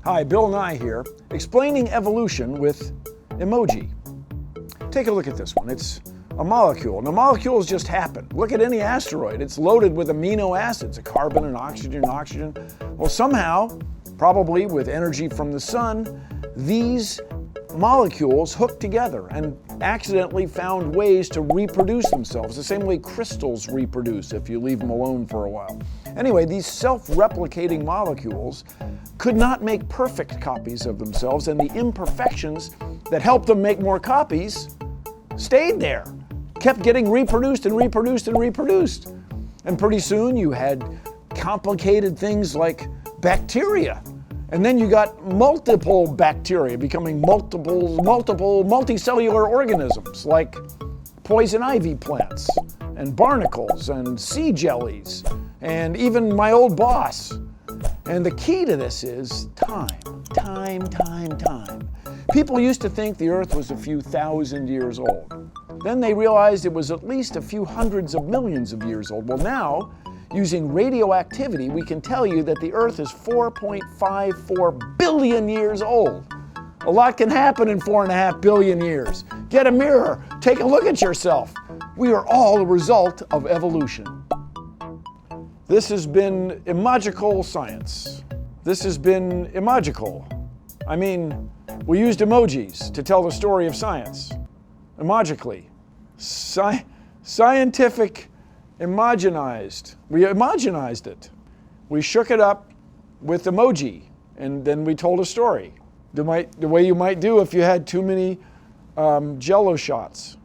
Hi, Bill Nye here, explaining evolution with emoji. Take a look at this one. It's a molecule. Now, molecules just happen. Look at any asteroid. It's loaded with amino acids, a carbon and oxygen. Well, somehow, probably with energy from the sun, these molecules hooked together and accidentally found ways to reproduce themselves, the same way crystals reproduce if you leave them alone for a while. Anyway, these self-replicating molecules could not make perfect copies of themselves, and the imperfections that helped them make more copies stayed there, kept getting reproduced and reproduced and reproduced. And pretty soon you had complicated things like bacteria. And then you got multiple bacteria becoming multiple multicellular organisms like poison ivy plants and barnacles and sea jellies and even my old boss. And the key to this is time. People used to think the Earth was a few thousand years old. Then they realized it was at least a few hundreds of millions of years old. Well, now, using radioactivity, we can tell you that the Earth is 4.54 billion years old. A lot can happen in 4.5 billion years. Get a mirror, take a look at yourself. We are all a result of evolution. This has been Emojical Science. This has been Emojical. I mean, we used emojis to tell the story of science. Emojically. Scientific Emogenized. We emogenized it. We shook it up with emoji, and then we told a story. The way you might do if you had too many Jello shots.